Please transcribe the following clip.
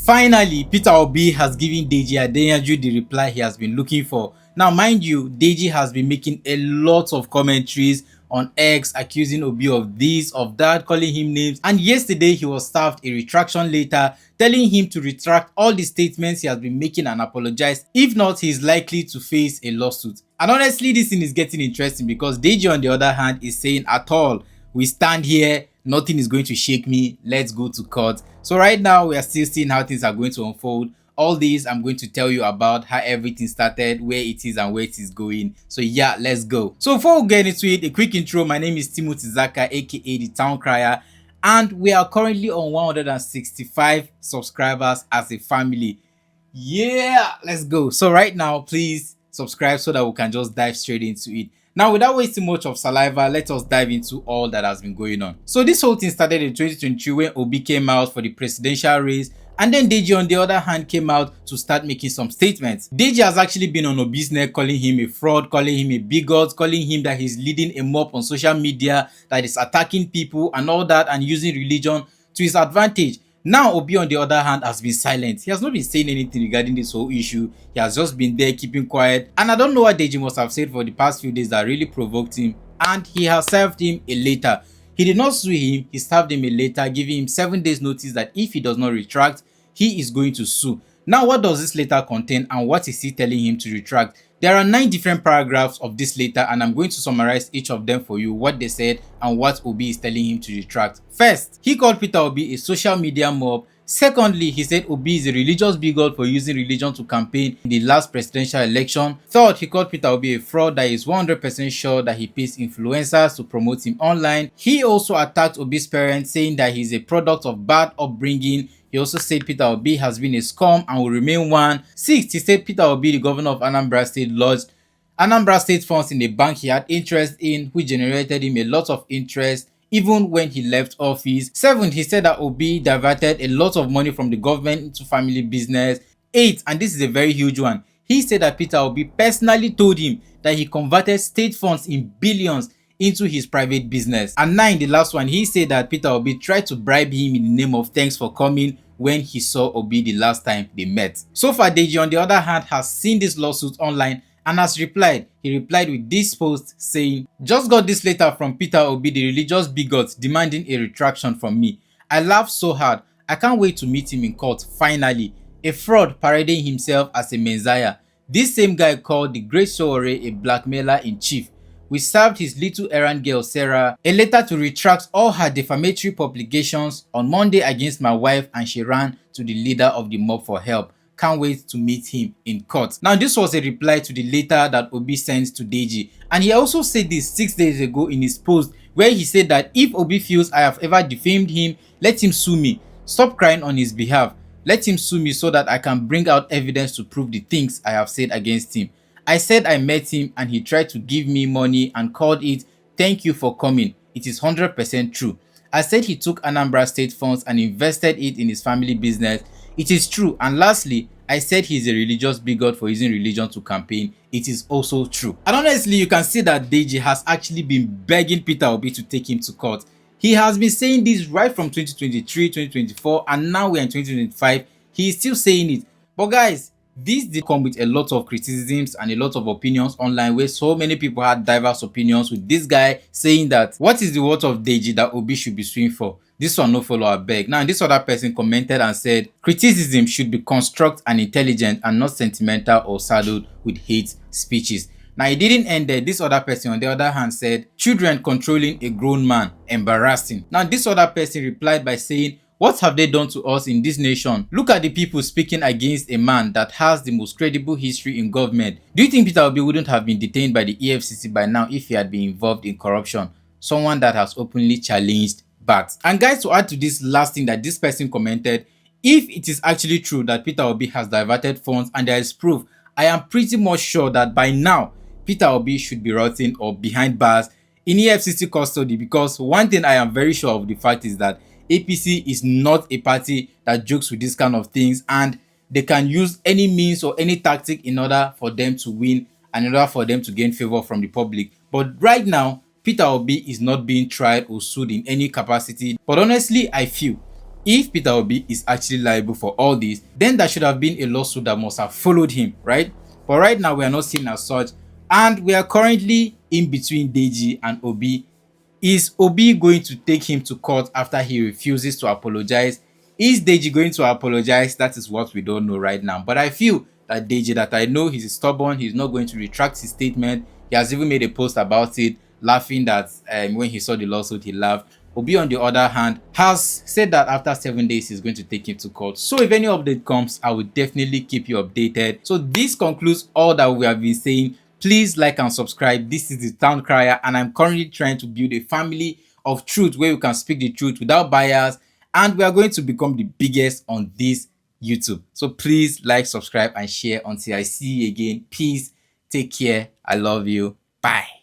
Finally, Peter Obi has given Deji Adeyanju the reply he has been looking for. Now, mind you, Deji has been making a lot of commentaries on X, accusing Obi of this, of that, calling him names. And yesterday, he was served a retraction letter telling him to retract all the statements he has been making and apologize. If not, he is likely to face a lawsuit. And honestly, this thing is getting interesting because Deji, on the other hand, is saying at all, we stand here, nothing is going to shake me, let's go to court. So right now we are still seeing how things are going to unfold. All these I'm going to tell you about how everything started, where it is and where it is going. So yeah, let's go. So before we get into it, a quick intro. My name is Timothy Zaka, aka the Town Crier, and we are currently on 165 subscribers as a family. Yeah, let's go. So right now, please subscribe so that we can just dive straight into it. Now, without wasting much of saliva, let us dive into all that has been going on. So this whole thing started in 2023 when Obi came out for the presidential race, and then Deji, on the other hand, came out to start making some statements. Deji has actually been on Obi's neck, calling him a fraud, calling him a bigot, calling him that he's leading a mob on social media, that is attacking people and all that, and using religion to his advantage. Now, Obi, on the other hand, has been silent. He has not been saying anything regarding this whole issue. He has just been there keeping quiet. And I don't know what Deji must have said for the past few days that really provoked him. And he has served him a letter. He did not sue him. He served him a letter, giving him 7 days notice that if he does not retract, he is going to sue. Now, what does this letter contain and what is he telling him to retract? There are 9 different paragraphs of this letter, and I'm going to summarize each of them for you, what they said and what Obi is telling him to retract. First, he called Peter Obi a social media mob. Secondly, he said Obi is a religious bigot for using religion to campaign in the last presidential election. Third, he called Peter Obi a fraud that is 100% sure that he pays influencers to promote him online. He also attacked Obi's parents, saying that he is a product of bad upbringing. He also said Peter Obi has been a scum and will remain one. Sixth, he said Peter Obi, the governor of Anambra State, lodged Anambra State funds in a bank he had interest in, which generated him a lot of interest even when he left office. Seventh, he said that Obi diverted a lot of money from the government into family business. Eighth, and this is a very huge one, he said that Peter Obi personally told him that he converted state funds in billions into his private business. And 9, the last one, he said that Peter Obi tried to bribe him in the name of thanks for coming when he saw Obi the last time they met. So far, Deji, on the other hand, has seen this lawsuit online and has replied. He replied with this post saying, "Just got this letter from Peter Obi, the religious bigot, demanding a retraction from me. I laughed so hard. I can't wait to meet him in court, finally. A fraud parading himself as a messiah. This same guy called the great Sowore a blackmailer in chief. We served his little errand girl Sarah a letter to retract all her defamatory publications on Monday against my wife, and she ran to the leader of the mob for help. Can't wait to meet him in court." Now, this was a reply to the letter that Obi sent to Deji, and he also said this 6 days ago in his post, where he said that if Obi feels I have ever defamed him, let him sue me. Stop crying on his behalf. Let him sue me so that I can bring out evidence to prove the things I have said against him. I said I met him and he tried to give me money and called it "thank you for coming." It is 100% true. I said he took Anambra State funds and invested it in his family business. It is true. And lastly, I said he is a religious bigot for using religion to campaign. It is also true. And honestly, you can see that Deji has actually been begging Peter Obi to take him to court. He has been saying this right from 2023, 2024, and now we're in 2025. He is still saying it. But guys, this did come with a lot of criticisms and a lot of opinions online, where so many people had diverse opinions, with this guy saying that what is the worth of Deji that Obi should be suing for? This one no follow abeg. Now, this other person commented and said criticism should be constructive and intelligent and not sentimental or saddled with hate speeches. Now, it didn't end there. This other person, on the other hand, said children controlling a grown man, embarrassing. Now, this other person replied by saying, what have they done to us in this nation? Look at the people speaking against a man that has the most credible history in government. Do you think Peter Obi wouldn't have been detained by the EFCC by now if he had been involved in corruption? Someone that has openly challenged Bat. And guys, to add to this last thing that this person commented, if it is actually true that Peter Obi has diverted funds and there is proof, I am pretty much sure that by now Peter Obi should be rotting or behind bars in EFCC custody, because one thing I am very sure of the fact is that APC is not a party that jokes with this kind of things, and they can use any means or any tactic in order for them to win and in order for them to gain favor from the public. But right now, Peter Obi is not being tried or sued in any capacity. But honestly, I feel if Peter Obi is actually liable for all this, then there should have been a lawsuit that must have followed him, right? But right now, we are not seeing as such, and we are currently in between Deji and Obi. Is Obi going to take him to court after he refuses to apologize? Is Deji going to apologize? That is what we don't know right now. But I feel that Deji, that I know he's stubborn, he's not going to retract his statement. He has even made a post about it, laughing that when he saw the lawsuit, he laughed. Obi, on the other hand, has said that after 7 days, he's going to take him to court. So if any update comes, I will definitely keep you updated. So this concludes all that we have been saying. Please like and subscribe. This is the Town Crier, and I'm currently trying to build a family of truth where we can speak the truth without bias, and we are going to become the biggest on this YouTube. So please like, subscribe, and share. Until I see you again, peace, take care, I love you, bye.